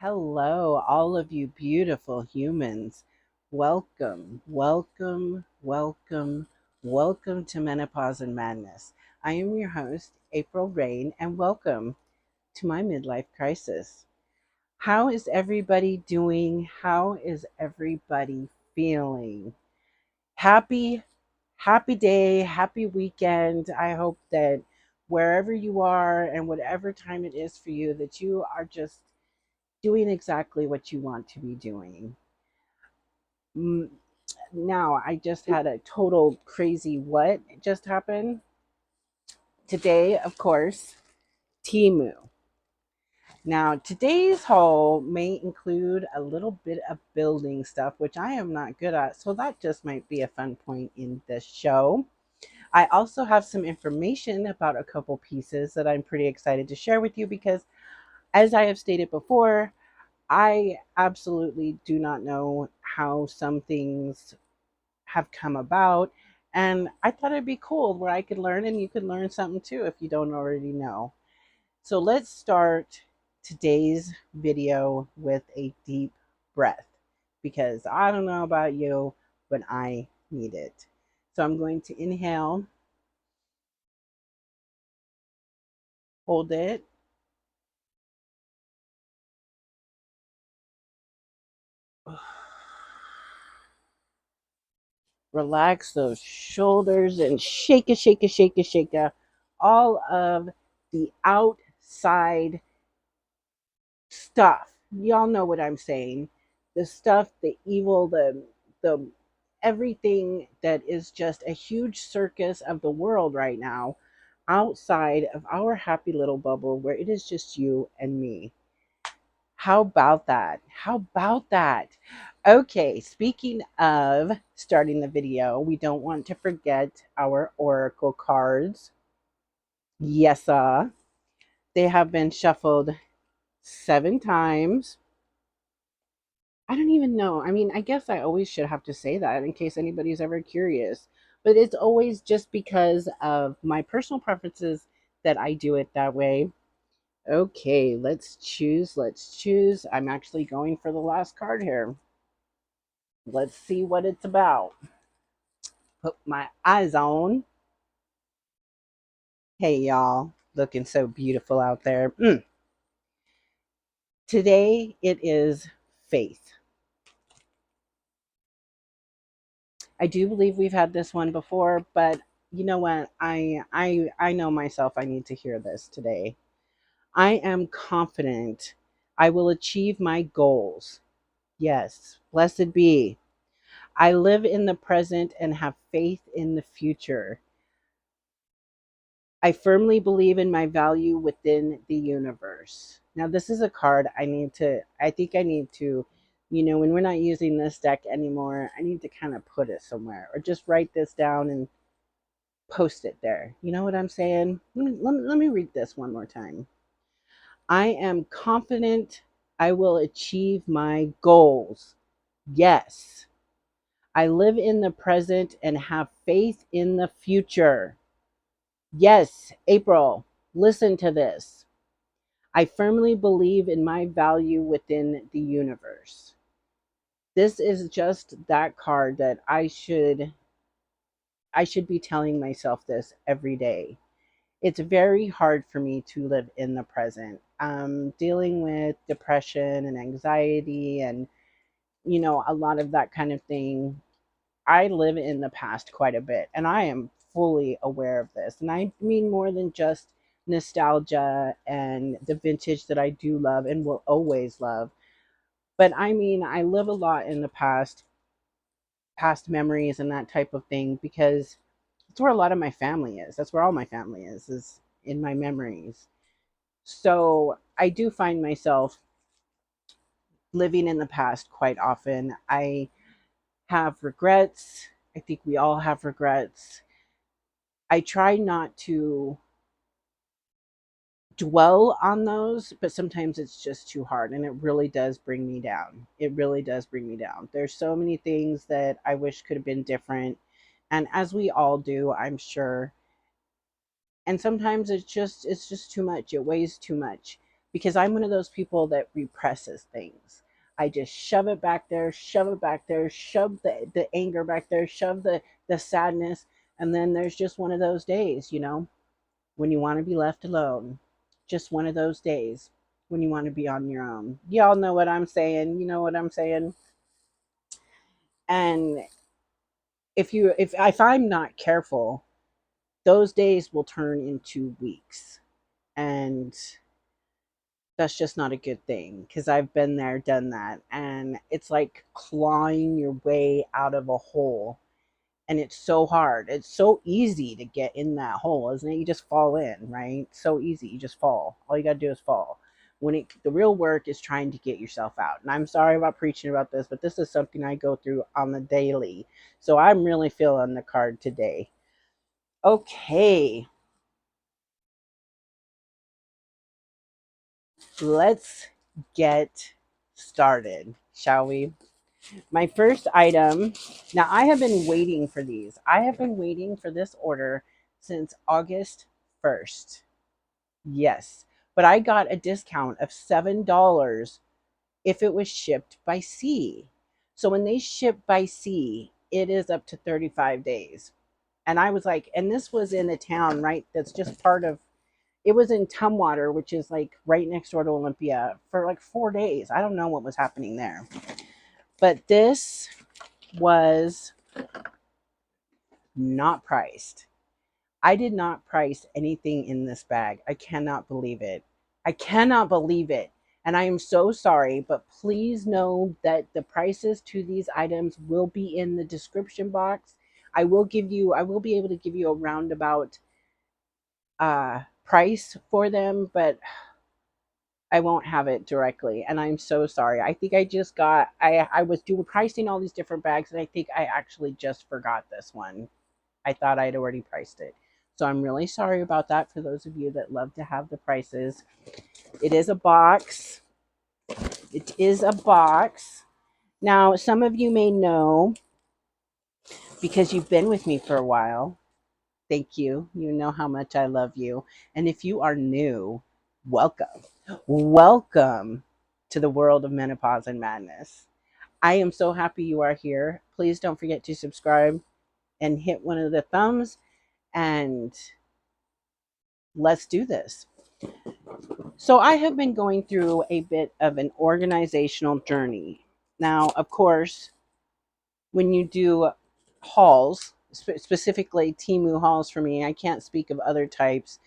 Hello, all of you beautiful humans. Welcome, welcome, welcome, welcome to Menopause and Madness. I am your host, April Rain, and welcome to my midlife crisis. How is everybody doing? How is everybody feeling? Happy, happy day, happy weekend. I hope that wherever you are and whatever time it is for you, that you are just doing exactly what you want to be doing. Mm, Now, I just had a total crazy what just happened. Today, of course, Temu. Now, today's haul may include a little bit of building stuff, which I am not good at. So that just might be a fun point in this show. I also have some information about a couple pieces that I'm pretty excited to share with you because, as I have stated before, I absolutely do not know how some things have come about. And I thought it'd be cool where I could learn and you could learn something too if you don't already know. So let's start today's video with a deep breath because I don't know about you, but I need it. So I'm going to inhale, hold it, relax those shoulders and shake it, shake it, shake it, shake it. All of the outside stuff. Y'all know what I'm saying. The stuff, the evil, the everything that is just a huge circus of the world right now outside of our happy little bubble where it is just you and me. How about that? How about that? Okay, speaking of starting the video, we don't want to forget our oracle cards. Yes, they have been shuffled 7 times. I don't even know. I mean, I guess I always should have to say that in case anybody's ever curious. But it's always just because of my personal preferences that I do it that way. Okay, let's choose. Let's choose. I'm actually going for the last card here. Let's see what it's about. Put my eyes on. Hey, y'all. Looking so beautiful out there. Today, it is faith. I do believe we've had this one before, but you know what? I know myself. I need to hear this today. I am confident I will achieve my goals. Yes, blessed be. I live in the present and have faith in the future. I firmly believe in my value within the universe. Now, this is a card I think I need to, when we're not using this deck anymore, I need to kind of put it somewhere or just write this down and post it there. You know what I'm saying? Let me read this one more time. I am confident I will achieve my goals. Yes. I live in the present and have faith in the future. Yes, April, listen to this. I firmly believe in my value within the universe. This is just that card that I should be telling myself this every day. It's very hard for me to live in the present. Dealing with depression and anxiety and, a lot of that kind of thing. I live in the past quite a bit, and I am fully aware of this. And I mean more than just nostalgia and the vintage that I do love and will always love. But I mean, I live a lot in the past memories and that type of thing because that's where a lot of my family is. That's where all my family is in my memories. So I do find myself living in the past quite often. I have regrets. I think we all have regrets. I try not to dwell on those, but sometimes it's just too hard and it really does bring me down. It really does bring me down. There's so many things that I wish could have been different. And as we all do, I'm sure. And sometimes it's just too much. It weighs too much. because I'm one of those people that represses things. I just shove it back there, shove it back there, shove the anger back there, shove the sadness. And then there's just one of those days, when you want to be left alone. Just one of those days when you want to be on your own. Y'all know what I'm saying. You know what I'm saying? And if I'm not careful, those days will turn into weeks. And that's just not a good thing, because I've been there, done that. And it's like clawing your way out of a hole. And it's so hard. It's so easy to get in that hole, isn't it? You just fall in, right? So easy. You just fall. All you got to do is fall. The real work is trying to get yourself out. And I'm sorry about preaching about this, but this is something I go through on the daily. So I'm really feeling the card today. Okay. Let's get started, shall we? My first item. Now, I have been waiting for these. I have been waiting for this order since August 1st. Yes. But I got a discount of $7 if it was shipped by sea. So when they ship by sea, it is up to 35 days. And I was like, and this was in a town, right? That's just part of, it was in Tumwater, which is like right next door to Olympia, for like 4 days. I don't know what was happening there. But this was not priced. I did not price anything in this bag. I cannot believe it. I cannot believe it. And I am so sorry, but please know that the prices to these items will be in the description box. I will be able to give you a roundabout price for them, but I won't have it directly. And I'm so sorry. I think I was doing pricing all these different bags, and I think I actually just forgot this one. I thought I'd already priced it. So I'm really sorry about that for those of you that love to have the prices. It is a box. It is a box. Now, some of you may know, because you've been with me for a while. Thank you. You know how much I love you. And if you are new, welcome. Welcome to the world of menopause and madness. I am so happy you are here. Please don't forget to subscribe and hit one of the thumbs, and let's do this. So I have been going through a bit of an organizational journey. Now, of course, when you do hauls, specifically Temu hauls for me, I can't speak of other types,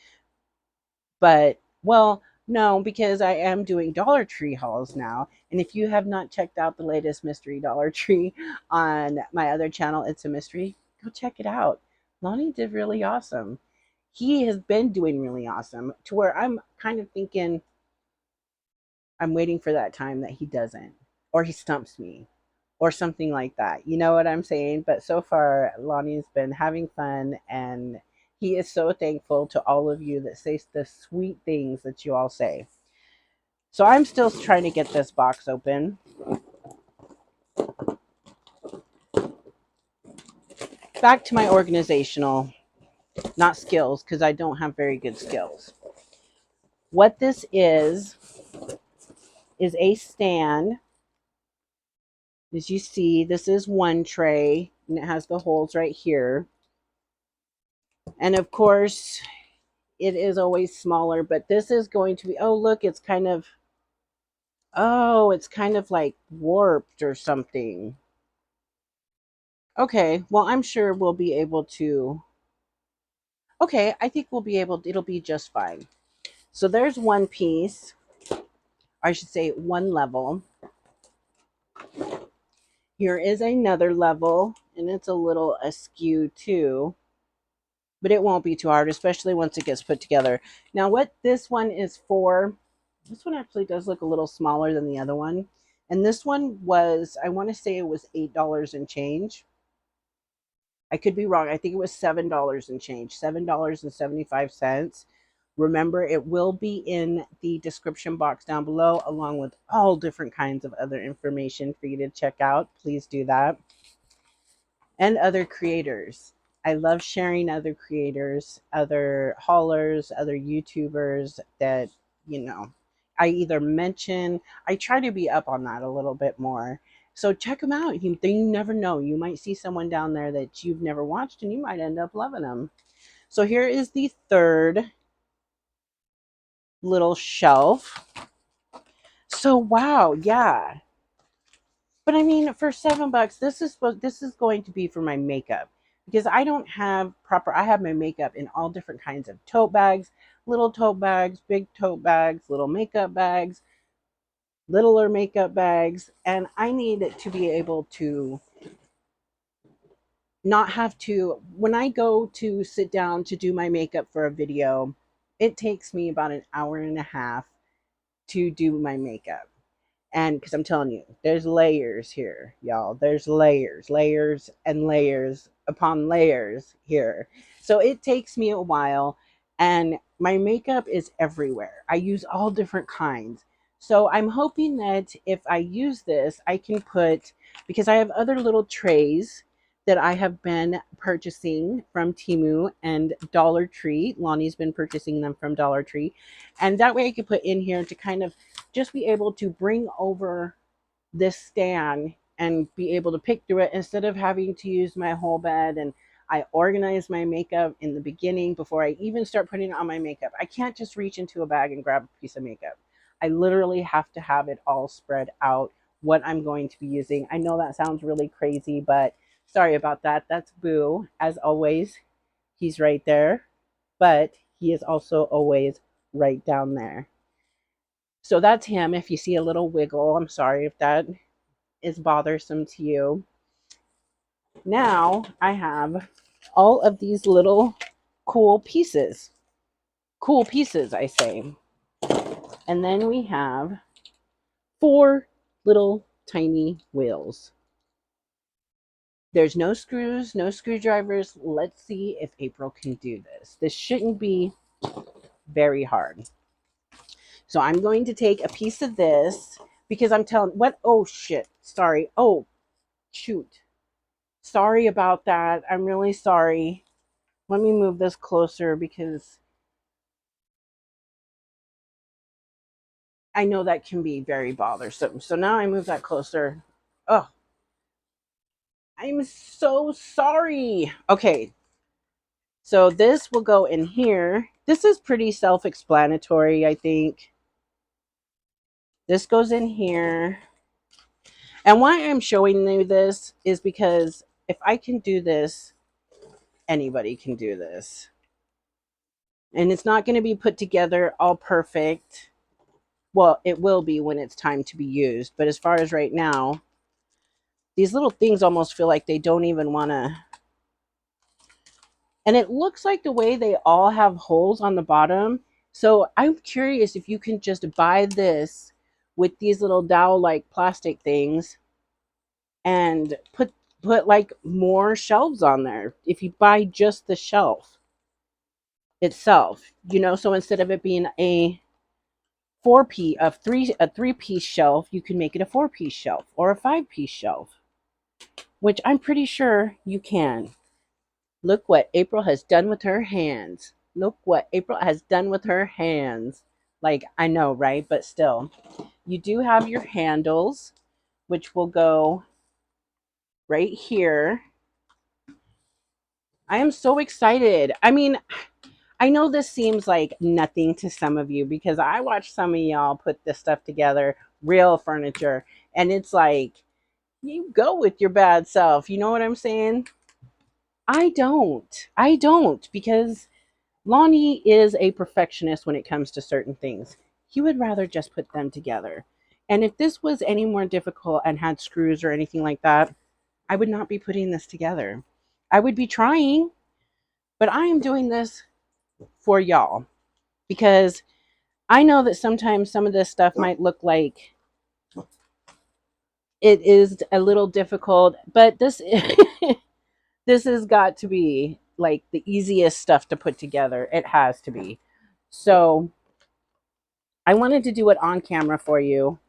but well, no, because I am doing Dollar Tree hauls now. And if you have not checked out the latest mystery Dollar Tree on my other channel, It's a Mystery, go check it out. Lonnie did really awesome. He has been doing really awesome, to where I'm kind of thinking I'm waiting for that time that he doesn't, or he stumps me, or something like that. You know what I'm saying? But so far, Lonnie's been having fun, and he is so thankful to all of you that say the sweet things that you all say. So I'm still trying to get this box open. Back to my organizational, not skills, because I don't have very good skills. What this is a stand. As you see, this is one tray, and it has the holes right here. And of course, it is always smaller, but this is going to be, oh, look, it's kind of like warped or something. Okay, well, I'm sure we'll be able to, okay, I think it'll be just fine. So there's one piece, I should say one level. Here is another level, and it's a little askew too, but it won't be too hard, especially once it gets put together. Now, what this one is for, this one actually does look a little smaller than the other one. And this one was, I want to say it was $8 and change. I could be wrong. I think it was $7 and change, $7.75. Remember, it will be in the description box down below, along with all different kinds of other information for you to check out. Please do that. And other creators. I love sharing other creators, other haulers, other YouTubers that, I either mention, I try to be up on that a little bit more. So check them out. You never know. You might see someone down there that you've never watched and you might end up loving them. So here is the third little shelf. So wow, yeah. But I mean, for $7, this is going to be for my makeup because I don't have proper. I have my makeup in all different kinds of tote bags, little tote bags, big tote bags, little makeup bags, littler makeup bags, and I need it to be able to not have to. When I go to sit down to do my makeup for a video, it takes me about an hour and a half to do my makeup. And because I'm telling you, there's layers here, y'all. There's layers, layers, and layers upon layers here. So it takes me a while, and my makeup is everywhere. I use all different kinds. So I'm hoping that if I use this, I can put, because I have other little trays that I have been purchasing from Temu and Dollar Tree. Lonnie's been purchasing them from Dollar Tree. And that way I can put in here to kind of just be able to bring over this stand and be able to pick through it instead of having to use my whole bed. And I organize my makeup in the beginning before I even start putting on my makeup. I can't just reach into a bag and grab a piece of makeup. I literally have to have it all spread out what I'm going to be using. I know that sounds really crazy, but sorry about that. That's Boo. As always, he's right there, but he is also always right down there. So that's him. If you see a little wiggle, I'm sorry if that is bothersome to you. Now I have all of these little cool pieces. Cool pieces, I say. And then we have 4 little tiny wheels. There's no screws, no screwdrivers. Let's see if April can do this. This shouldn't be very hard. So I'm going to take a piece of this because I'm telling what, oh shit, sorry. Oh, shoot. Sorry about that. I'm really sorry. Let me move this closer because I know that can be very bothersome. So now I move that closer. Oh, I'm so sorry. Okay, so this will go in here. This is pretty self-explanatory, I think. This goes in here. And why I'm showing you this is because if I can do this, anybody can do this. And it's not going to be put together all perfect. Well, it will be when it's time to be used. But as far as right now, these little things almost feel like they don't even want to. And it looks like the way they all have holes on the bottom. So I'm curious if you can just buy this with these little dowel like plastic things and put like more shelves on there. If you buy just the shelf itself, so instead of it being a 3-piece shelf, you can make it a 4-piece shelf or a 5-piece shelf, which I'm pretty sure you can. Look what April has done with her hands. Look what April has done with her hands. Like, I know, right? But still, you do have your handles, which will go right here. I am so excited. I mean, I know this seems like nothing to some of you because I watch some of y'all put this stuff together, real furniture, and it's like, you go with your bad self. You know what I'm saying? I don't. I don't because Lonnie is a perfectionist when it comes to certain things. He would rather just put them together. And if this was any more difficult and had screws or anything like that, I would not be putting this together. I would be trying, but I am doing this for y'all because I know that sometimes some of this stuff might look like it is a little difficult, but this this has got to be like the easiest stuff to put together. It has to be. So I wanted to do it on camera for you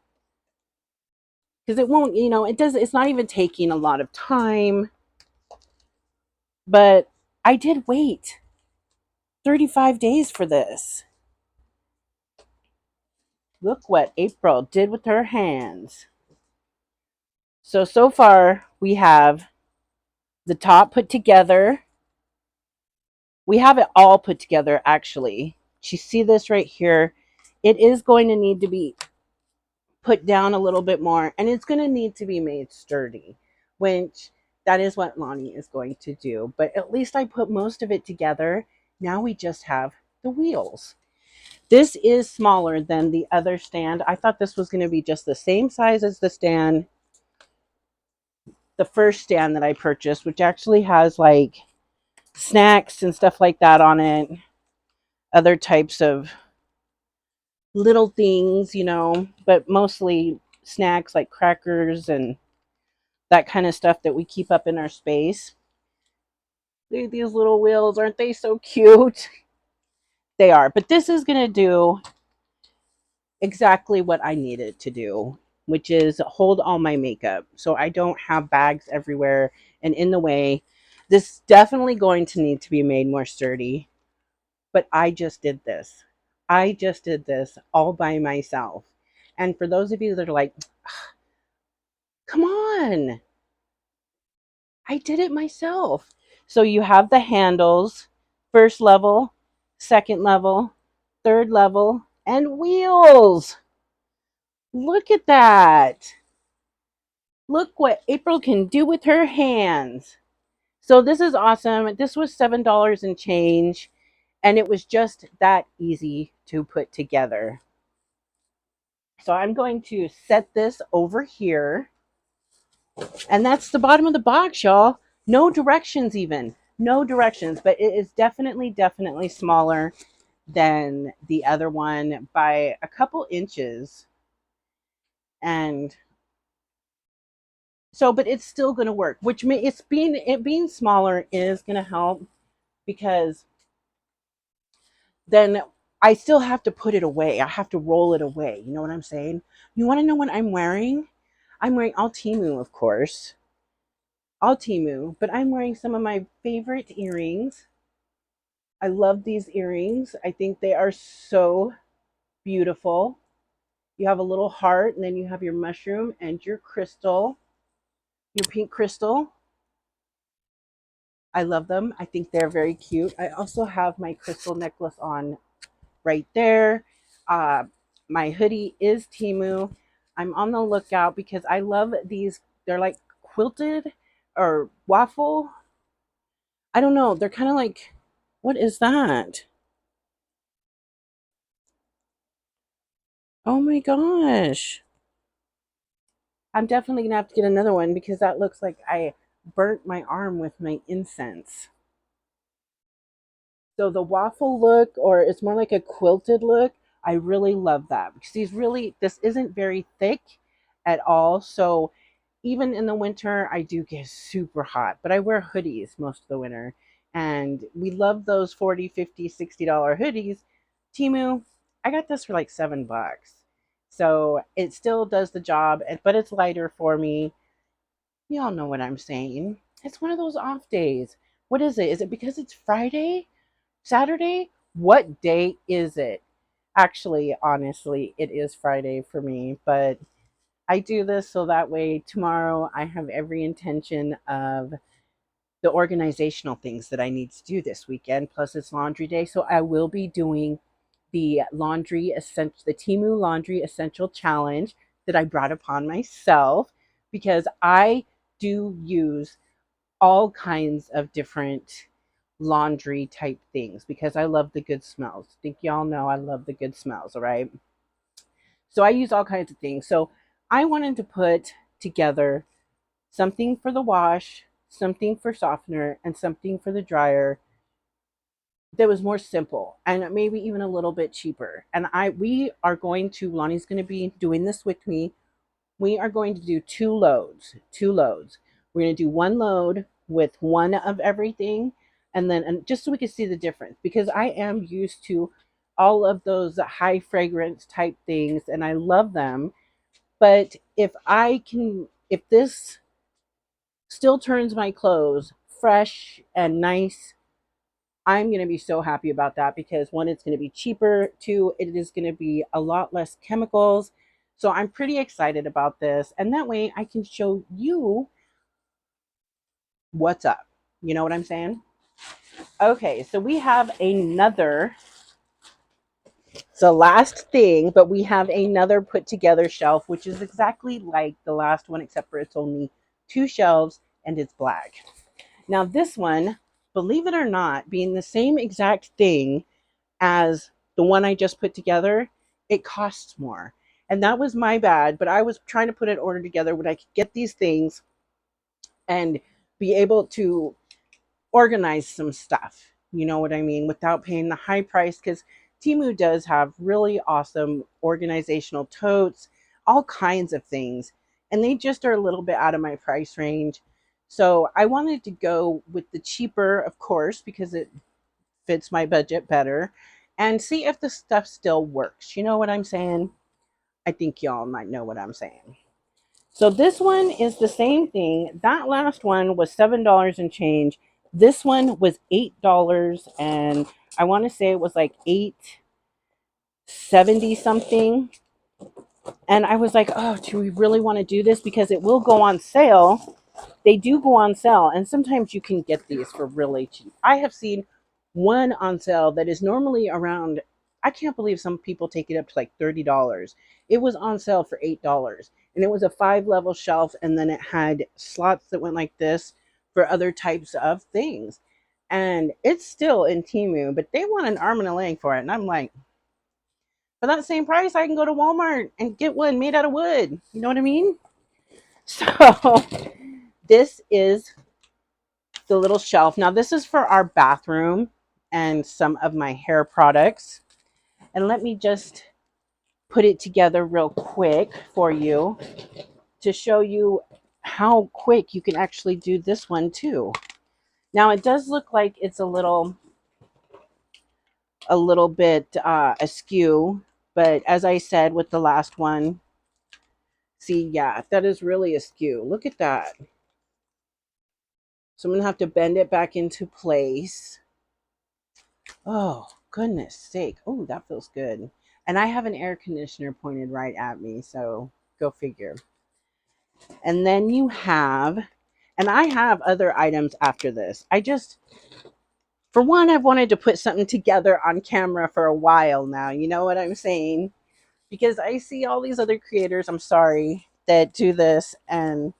because it won't, it's not even taking a lot of time. But I did wait 35 days for this. Look what April did with her hands. So far we have the top put together. We have it all put together actually. You see this right here? It is going to need to be put down a little bit more, and it's going to need to be made sturdy, which that is what Lonnie is going to do. But at least I put most of it together. Now we just have the wheels. This is smaller than the other stand. I thought this was going to be just the same size as the stand, the first stand that I purchased, which actually has like snacks and stuff like that on it, other types of little things, but mostly snacks like crackers and that kind of stuff that we keep up in our space. These little wheels, aren't they so cute? They are. But this is going to do exactly what I needed to do, which is hold all my makeup so I don't have bags everywhere and in the way. This is definitely going to need to be made more sturdy, but I just did this. I just did this all by myself. And for those of you that are like, come on, I did it myself. So you have the handles, first level, second level, third level, and wheels. Look at that. Look what April can do with her hands. So this is awesome. This was $7 and change, and it was just that easy to put together. So I'm going to set this over here. And that's the bottom of the box, y'all. No directions even. No directions, but it is definitely smaller than the other one by a couple inches. And so, but it's still going to work, which may it being smaller is going to help because then I still have to put it away. I have to roll it away. You know what I'm saying? You want to know what I'm wearing? I'm wearing all Temu, of course. All Temu, but I'm wearing some of my favorite earrings. I love these earrings. I think they are so beautiful. You have a little heart, and then you have your mushroom and your crystal, your pink crystal. I love them. I think they're very cute. I also have my crystal necklace on right there. Uh, my hoodie is Temu. I'm on the lookout because I love these. They're like quilted or waffle. I don't know. They're kind of like, what is that? Oh my gosh. I'm definitely gonna have to get another one because that looks like I burnt my arm with my incense. So the waffle look, or it's more like a quilted look, I really love that because this isn't very thick at all. So even in the winter, I do get super hot, but I wear hoodies most of the winter. And we love those 40, 50, $60 hoodies. Temu, I got this for like $7. So it still does the job, but it's lighter for me. Y'all know what I'm saying. It's one of those off days. What is it? Is it because it's Friday? Saturday? What day is it? Actually, honestly, it is Friday for me, but I do this so that way tomorrow I have every intention of the organizational things that I need to do this weekend. Plus, it's laundry day, so I will be doing the Temu Laundry Essential Challenge that I brought upon myself because I do use all kinds of different laundry type things because I love the good smells. I think y'all know I love the good smells, all right? So I use all kinds of things. So I wanted to put together something for the wash, something for softener, and something for the dryer that was more simple and maybe even a little bit cheaper. And we are going to Lonnie's going to be doing this with me. We are going to do two loads. Two loads. We're going to do one load with one of everything, and just so we can see the difference because I am used to all of those high fragrance type things and I love them. But if this still turns my clothes fresh and nice, I'm going to be so happy about that because one, it's going to be cheaper. Two, it is going to be a lot less chemicals. So I'm pretty excited about this. And that way I can show you what's up. You know what I'm saying? Okay, so we have another, it's the last thing, but we have another put together shelf, which is exactly like the last one, except for it's only two shelves and it's black. Now, this one, believe it or not, being the same exact thing as the one I just put together, it costs more. And that was my bad, but I was trying to put an order together when I could get these things and be able to organize some stuff. You know what I mean? Without paying the high price, because Temu does have really awesome organizational totes, all kinds of things. And they just are a little bit out of my price range. So I wanted to go with the cheaper, of course, because it fits my budget better, and see if the stuff still works. You know what I'm saying? I think y'all might know what I'm saying. So this one is the same thing. That last one was $7 and change. This one was $8, and I want to say it was like 8.70 something. And I was like, oh, do we really want to do this? Because it will go on sale. They do go on sale, and sometimes you can get these for really cheap. I have seen one on sale that is normally around, I can't believe some people take it up to like $30. It was on sale for $8, and it was a 5 level shelf, and then it had slots that went like this for other types of things. And it's still in Temu, but they want an arm and a leg for it. And I'm like, for that same price, I can go to Walmart and get one made out of wood. You know what I mean? So this is the little shelf. Now, this is for our bathroom and some of my hair products. And let me just put it together real quick for you to show you how quick you can actually do this one too. Now, it does look like it's a little bit askew, but as I said with the last one, see, yeah, that is really askew. Look at that. So I'm going to have to bend it back into place. Oh, goodness sake. Oh, that feels good. And I have an air conditioner pointed right at me, so go figure. And then you have, and I have other items after this. For one, I've wanted to put something together on camera for a while now. You know what I'm saying? Because I see all these other creators, I'm sorry, that do this, and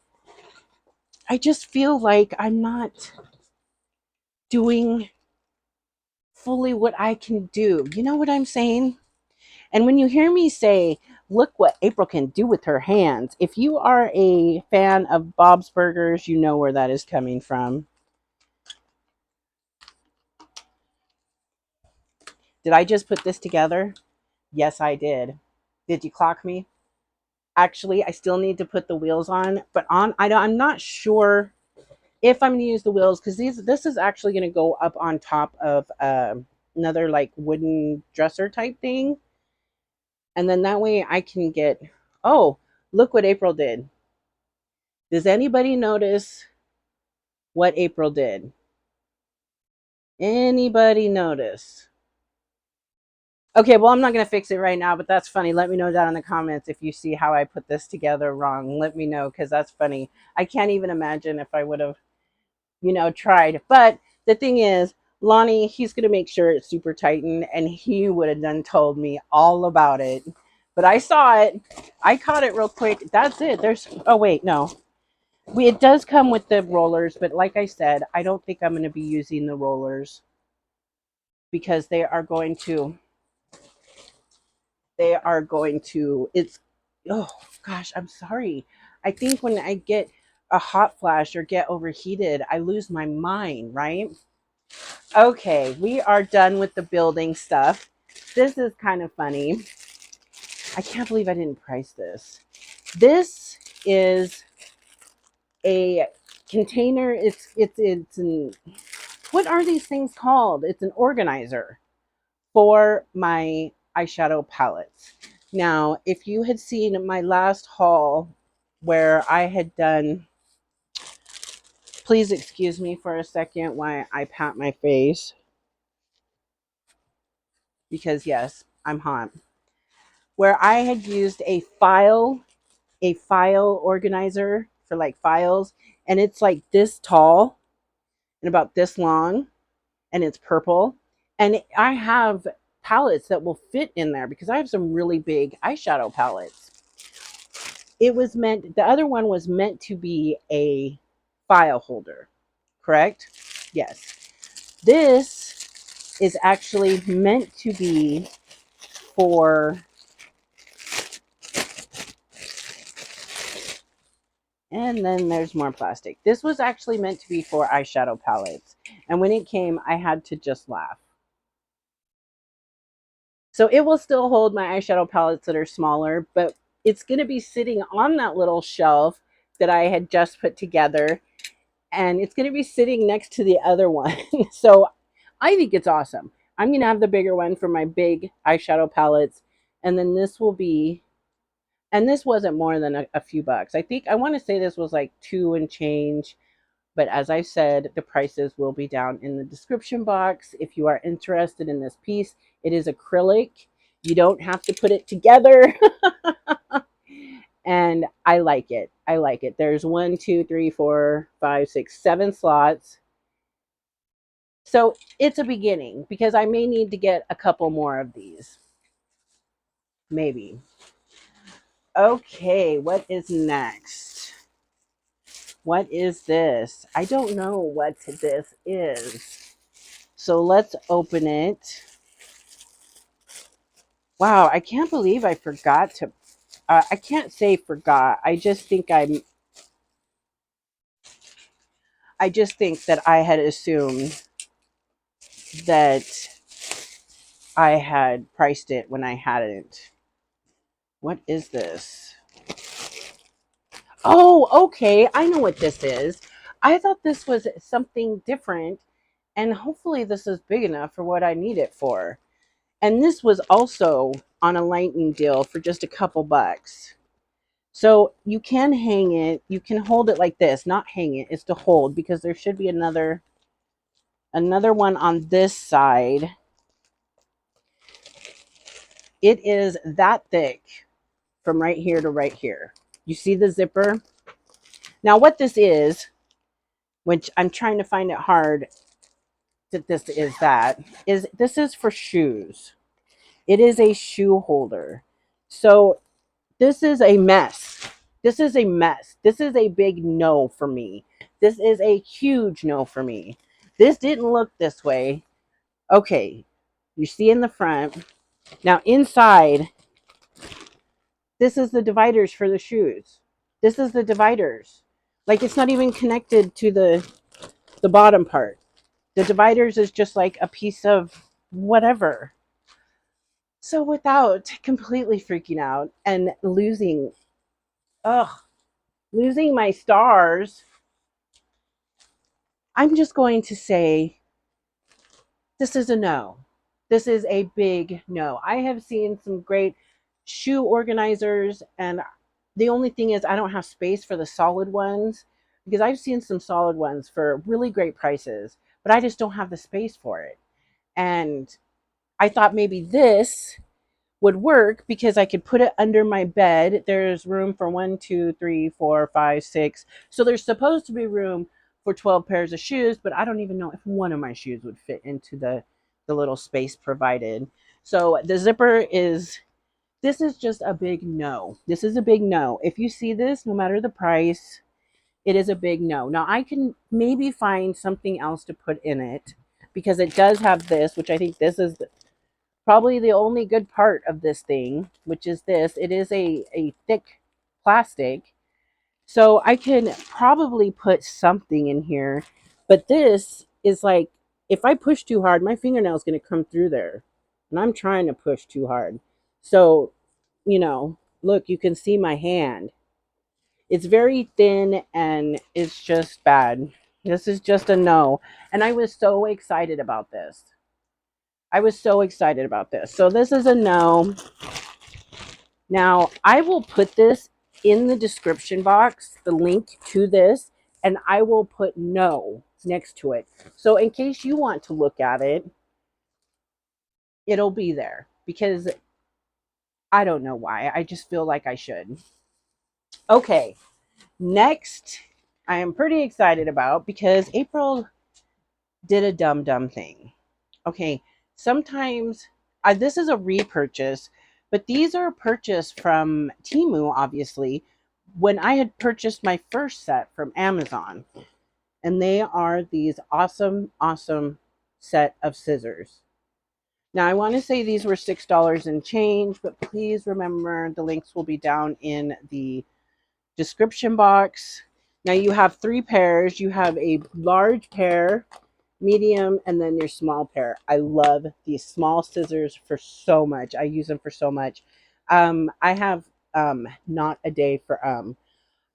I just feel like I'm not doing fully what I can do. You know what I'm saying? And when you hear me say, look what April can do with her hands, if you are a fan of Bob's Burgers, you know where that is coming from. Did I just put this together? Yes, I did. Did you clock me? Actually, I still need to put the wheels on, but I'm not sure if I'm going to use the wheels because this is actually going to go up on top of another like wooden dresser type thing. And then that way I can get, oh, look what April did. Does anybody notice what April did? Anybody notice? Okay, well, I'm not going to fix it right now, but that's funny. Let me know down in the comments if you see how I put this together wrong. Let me know because that's funny. I can't even imagine if I would have, tried. But the thing is, Lonnie, he's going to make sure it's super tightened, and he would have done told me all about it. But I saw it. I caught it real quick. That's it. Oh, wait, no. It does come with the rollers, but like I said, I don't think I'm going to be using the rollers because it's, oh gosh, I'm sorry. I think when I get a hot flash or get overheated, I lose my mind, right? Okay, we are done with the building stuff. This is kind of funny. I can't believe I didn't price this. This is a container. It's an, what are these things called? It's an organizer for my eyeshadow palettes. Now, if you had seen my last haul where I had done, please excuse me for a second while I pat my face. because yes, I'm hot. Where I had used a file organizer for like files, and it's like this tall and about this long, and it's purple. And I have palettes that will fit in there because I have some really big eyeshadow palettes. The other one was meant to be a file holder, correct? Yes. This is actually meant to be for, and then there's more plastic. This was actually meant to be for eyeshadow palettes. And when it came, I had to just laugh. So it will still hold my eyeshadow palettes that are smaller, but it's going to be sitting on that little shelf that I had just put together. And it's going to be sitting next to the other one. So I think it's awesome. I'm going to have the bigger one for my big eyeshadow palettes. And then this will be, and this wasn't more than a few bucks. I want to say this was like two and change. But as I said, the prices will be down in the description box. If you are interested in this piece, it is acrylic. You don't have to put it together. And I like it. I like it. There's 1, 2, 3, 4, 5, 6, 7 slots. So it's a beginning because I may need to get a couple more of these. Maybe. Okay, what is next? What is this? I don't know what this is. So let's open it. Wow, I can't believe I forgot to. I can't say forgot. I just think that I had assumed that I had priced it when I hadn't. What is this? Oh, okay. I know what this is. I thought this was something different, and hopefully this is big enough for what I need it for. And this was also on a lightning deal for just a couple bucks. So you can hang it, you can hold it like this, not hang it, it's to hold because there should be another one on this side. It is that thick from right here to right here. You see the zipper? Now what this is, which I'm trying to find it hard that this is for shoes. It is a shoe holder. So this is a mess. This is a mess. This is a big no for me. This is a huge no for me. This didn't look this way. Okay, you see in the front. Now inside, this is the dividers for the shoes. This is the dividers. Like it's not even connected to the bottom part. The dividers is just like a piece of whatever. So without completely freaking out and ugh, losing my stars, I'm just going to say this is a no. This is a big no. I have seen some great shoe organizers, and the only thing is, I don't have space for the solid ones because I've seen some solid ones for really great prices, but I just don't have the space for it. And I thought maybe this would work because I could put it under my bed. There's room for 1, 2, 3, 4, 5, 6. So there's supposed to be room for 12 pairs of shoes, but I don't even know if one of my shoes would fit into the little space provided. So the zipper is, this is just a big no. This is a big no. If you see this, no matter the price, it is a big no. Now I can maybe find something else to put in it because it does have this, which I think this is probably the only good part of this thing, which is this. It is a thick plastic. So I can probably put something in here. But this is like, if I push too hard, my fingernail is going to come through there. And I'm trying to push too hard. So, look, you can see my hand. It's very thin and it's just bad. This is just a no. And I was so excited about this. I was so excited about this. So this is a no. Now, I will put this in the description box, the link to this, and I will put no next to it. So in case you want to look at it, it'll be there because I don't know why. I just feel like I should. Okay, next, I am pretty excited about because April did a dumb thing. Okay, sometimes this is a repurchase, but these are purchased from Temu, obviously, when I had purchased my first set from Amazon. And they are these awesome set of scissors. Now, I want to say these were $6 and change, but please remember the links will be down in the description box. Now, you have three pairs. You have a large pair, medium, and then your small pair. I love these small scissors for so much. I use them for so much. I have not a day for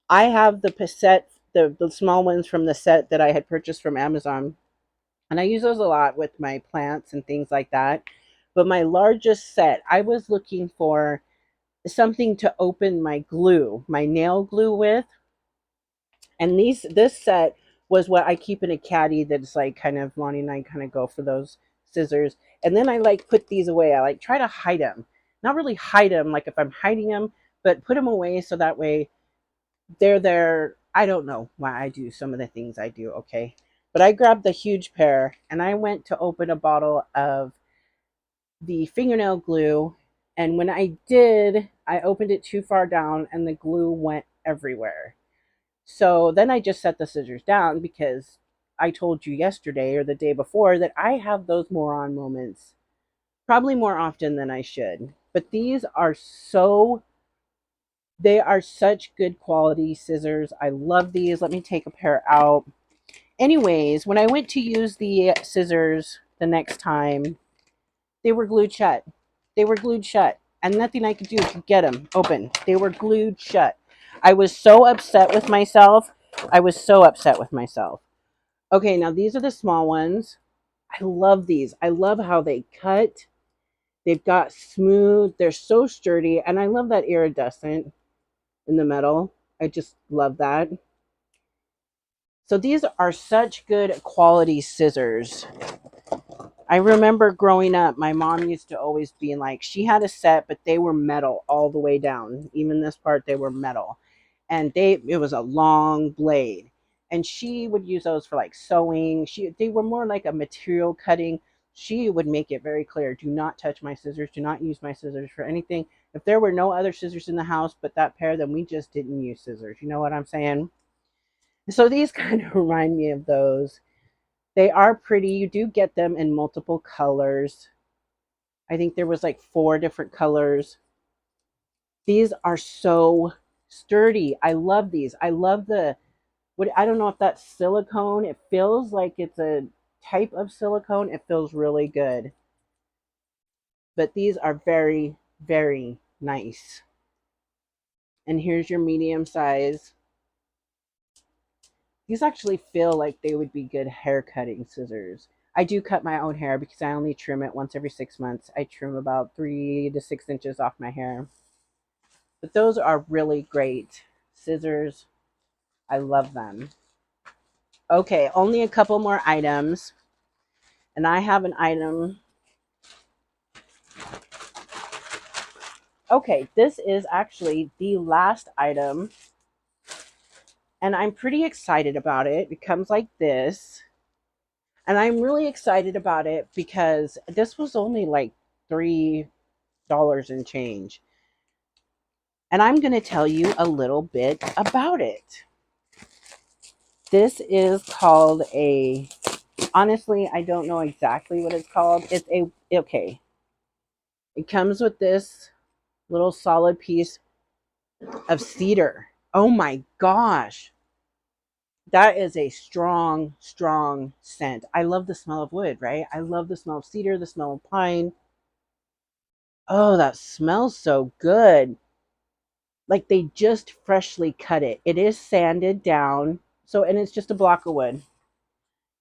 I have the set, the small ones from the set that I had purchased from Amazon, and I use those a lot with my plants and things like that. But my largest set, I was looking for something to open my glue, my nail glue with, and this set was what I keep in a caddy that's like kind of Lonnie and I kind of go for those scissors. And then I like put these away. I like try to hide them. Not really hide them like if I'm hiding them, but put them away so that way they're there. I don't know why I do some of the things I do, okay? But I grabbed the huge pair and I went to open a bottle of the fingernail glue. And when I did, I opened it too far down and the glue went everywhere. So then I just set the scissors down because I told you yesterday or the day before that I have those moron moments probably more often than I should. But these are they are such good quality scissors. I love these. Let me take a pair out. Anyways, when I went to use the scissors the next time, they were glued shut. They were glued shut. And nothing I could do to get them open. They were glued shut. I was so upset with myself. I was so upset with myself. Okay, now these are the small ones. I love these. I love how they cut. They've got smooth. They're so sturdy. And I love that iridescent in the metal. I just love that. So these are such good quality scissors. I remember growing up, my mom used to always be like, she had a set, but they were metal all the way down. Even this part, they were metal. And it was a long blade. And she would use those for like sewing. They were more like a material cutting. She would make it very clear, do not touch my scissors, do not use my scissors for anything. If there were no other scissors in the house but that pair, then we just didn't use scissors. You know what I'm saying? So these kind of remind me of those. They are pretty. You do get them in multiple colors. I think there was like 4 different colors. These are so sturdy. I love these. I love what I don't know if that's silicone. It feels like it's a type of silicone. It feels really good. But these are very nice. And here's your medium size. These actually feel like they would be good hair cutting scissors. I do cut my own hair because I only trim it once every 6 months. I trim about 3 to 6 inches off my hair. But those are really great scissors. I love them. Okay, only a couple more items. And I have an item. Okay, this is actually the last item. And I'm pretty excited about it. It comes like this. And I'm really excited about it because this was only like $3 and change. And I'm going to tell you a little bit about it. This is called honestly, I don't know exactly what it's called. Okay. It comes with this little solid piece of cedar. Oh my gosh. That is a strong scent. I love the smell of wood, right? I love the smell of cedar, the smell of pine. Oh, that smells so good. Like they just freshly cut it. It is sanded down. So, and it's just a block of wood.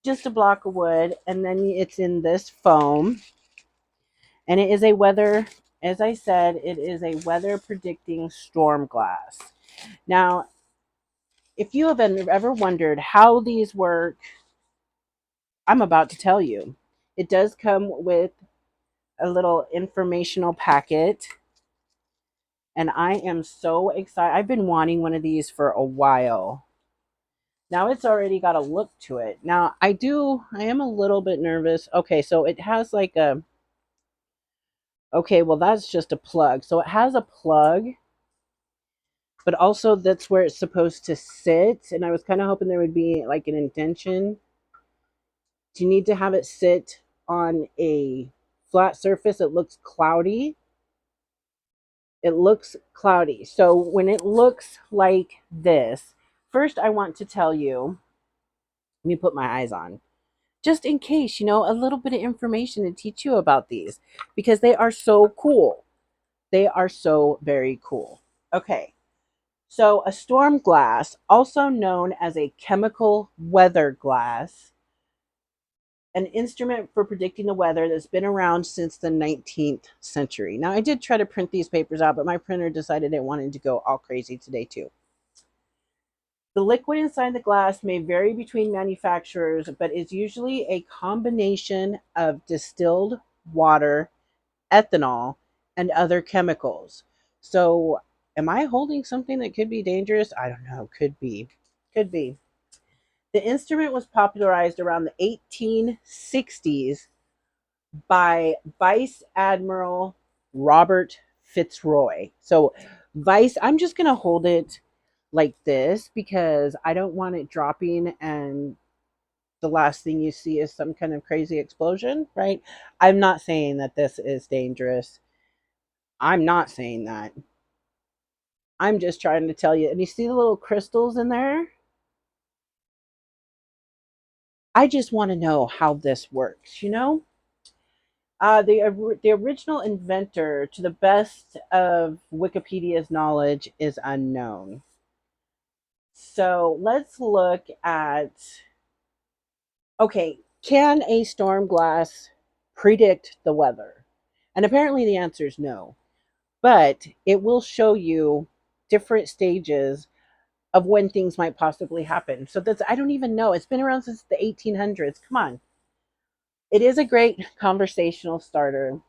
Just a block of wood. And then it's in this foam. And it is as I said, it is a weather predicting storm glass. Now, if you have ever wondered how these work, I'm about to tell you. It does come with a little informational packet. And I am so excited. I've been wanting one of these for a while. Now it's already got a look to it. Now I am a little bit nervous. Okay, so it has like a, okay, well that's just a plug. So it has a plug, but also that's where it's supposed to sit. And I was kind of hoping there would be like an indentation. Do you need to have it sit on a flat surface? It looks cloudy. It looks cloudy. So when it looks like this, first I want to tell you, let me put my eyes on, just in case, a little bit of information to teach you about these because they are so cool. They are so very cool. Okay. So a storm glass, also known as a chemical weather glass, an instrument for predicting the weather that's been around since the 19th century. Now, I did try to print these papers out, but my printer decided it wanted to go all crazy today, too. The liquid inside the glass may vary between manufacturers, but is usually a combination of distilled water, ethanol, and other chemicals. So, am I holding something that could be dangerous? I don't know. Could be. Could be. The instrument was popularized around the 1860s by Vice Admiral Robert Fitzroy. So, I'm just going to hold it like this because I don't want it dropping and the last thing you see is some kind of crazy explosion, right? I'm not saying that this is dangerous. I'm not saying that. I'm just trying to tell you. And you see the little crystals in there? I just want to know how this works. The original inventor, to the best of Wikipedia's knowledge, is unknown. So let's look at, okay, can a storm glass predict the weather? And apparently the answer is no. But it will show you different stages of when things might possibly happen. So that's, I don't even know. It's been around since the 1800s. Come on. It is a great conversational starter.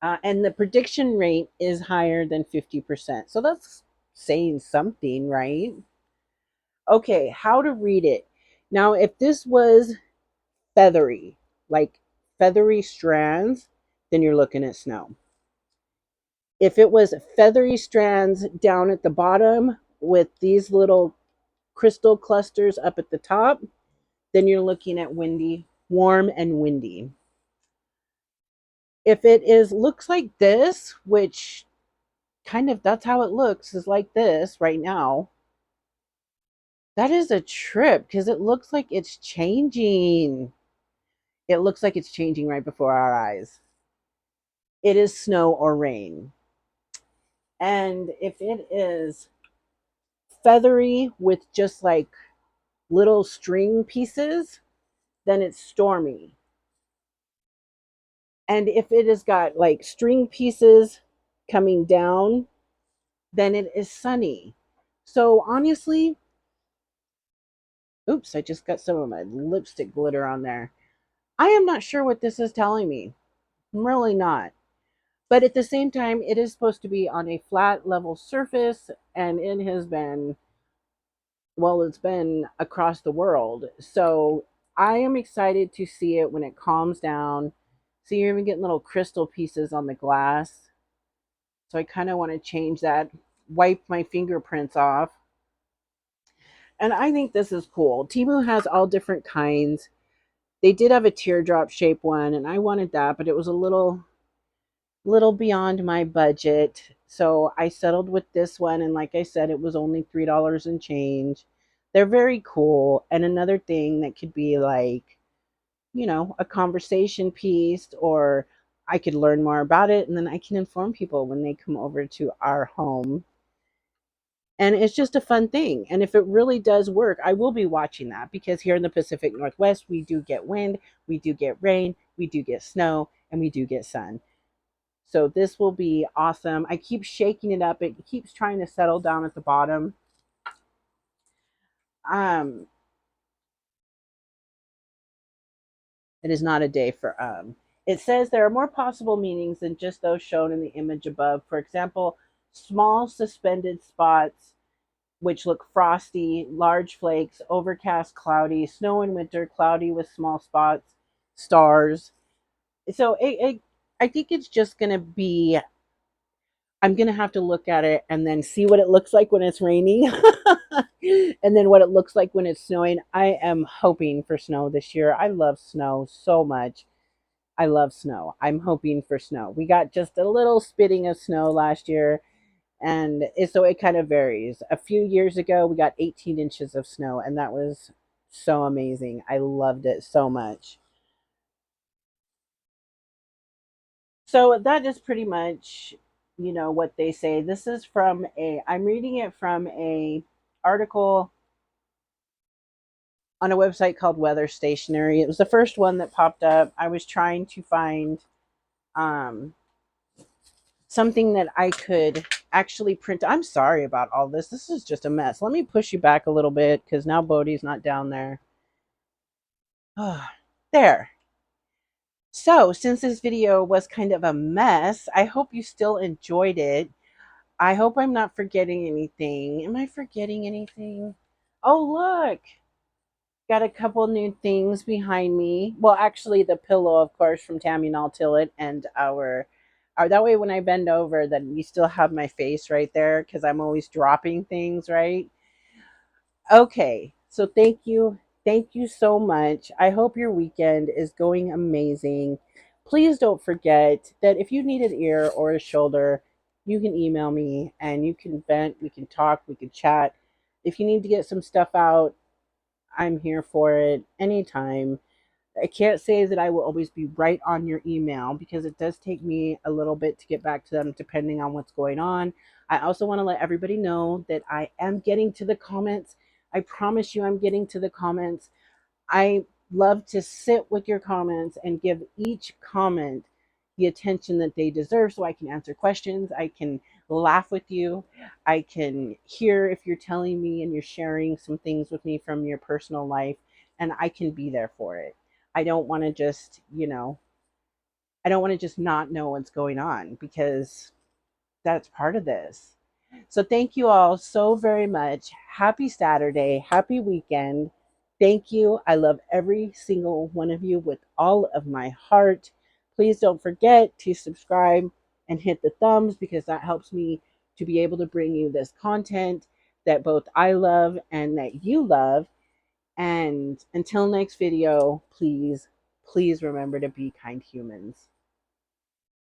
And the prediction rate is higher than 50%. So that's saying something, right? Okay, how to read it. Now, if this was feathery, like feathery strands, then you're looking at snow. If it was feathery strands down at the bottom with these little crystal clusters up at the top, then you're looking at windy, warm and windy. If it is looks like this, which kind of that's how it looks, is like this right now. That is a trip because it looks like it's changing. It looks like it's changing right before our eyes. It is snow or rain. And if it is feathery with just like little string pieces, then it's stormy. And if it has got like string pieces coming down, then it is sunny. So honestly, oops, I just got some of my lipstick glitter on there. I am not sure what this is telling me. I'm really not. But at the same time, it is supposed to be on a flat level surface and it has been, well, it's been across the world. So I am excited to see it when it calms down. So you're even getting little crystal pieces on the glass. So I kind of want to change that, wipe my fingerprints off. And I think this is cool. Temu has all different kinds. They did have a teardrop shape one, and I wanted that, but it was a little beyond my budget. So I settled with this one, and like I said, it was only $3 and change. They're very cool. And another thing that could be like, a conversation piece, or I could learn more about it, and then I can inform people when they come over to our home. And it's just a fun thing. And if it really does work, I will be watching that because here in the Pacific Northwest, we do get wind, we do get rain, we do get snow, and we do get sun. So this will be awesome. I keep shaking it up. It keeps trying to settle down at the bottom. It is not a day for It says there are more possible meanings than just those shown in the image above. For example, small suspended spots which look frosty, large flakes, overcast, cloudy, snow in winter, cloudy with small spots, stars. So I think it's just going to be, I'm going to have to look at it and then see what it looks like when it's raining and then what it looks like when it's snowing. I am hoping for snow this year. I love snow so much. I love snow. I'm hoping for snow. We got just a little spitting of snow last year, and so it kind of varies. A few years ago, we got 18 inches of snow, and that was so amazing. I loved it so much. So that is pretty much, what they say. This is from I'm reading it from a article on a website called Weather Stationery. It was the first one that popped up. I was trying to find um, something that I could actually print. I'm sorry about all this. This is just a mess. Let me push you back a little bit because now Bodhi's not down there. There. So, since this video was kind of a mess, I hope you still enjoyed it. I hope I'm not forgetting anything. Am I forgetting anything? Oh, look. Got a couple new things behind me. Well, actually, the pillow, of course, from Tammy Naltillet, and our that way when I bend over, then you still have my face right there because I'm always dropping things, right? Okay, so thank you. Thank you so much. I hope your weekend is going amazing. Please don't forget that if you need an ear or a shoulder, you can email me and you can vent, we can talk, we can chat. If you need to get some stuff out, I'm here for it anytime. I can't say that I will always be right on your email because it does take me a little bit to get back to them depending on what's going on. I also want to let everybody know that I am getting to the comments. I promise you, I'm getting to the comments. I love to sit with your comments and give each comment the attention that they deserve so I can answer questions. I can laugh with you. I can hear if you're telling me and you're sharing some things with me from your personal life, and I can be there for it. I don't want to just, I don't want to just not know what's going on because that's part of this. So thank you all so very much. Happy Saturday. Happy weekend. Thank you. I love every single one of you with all of my heart. Please don't forget to subscribe and hit the thumbs because that helps me to be able to bring you this content that both I love and that you love. And until next video, please, please remember to be kind humans.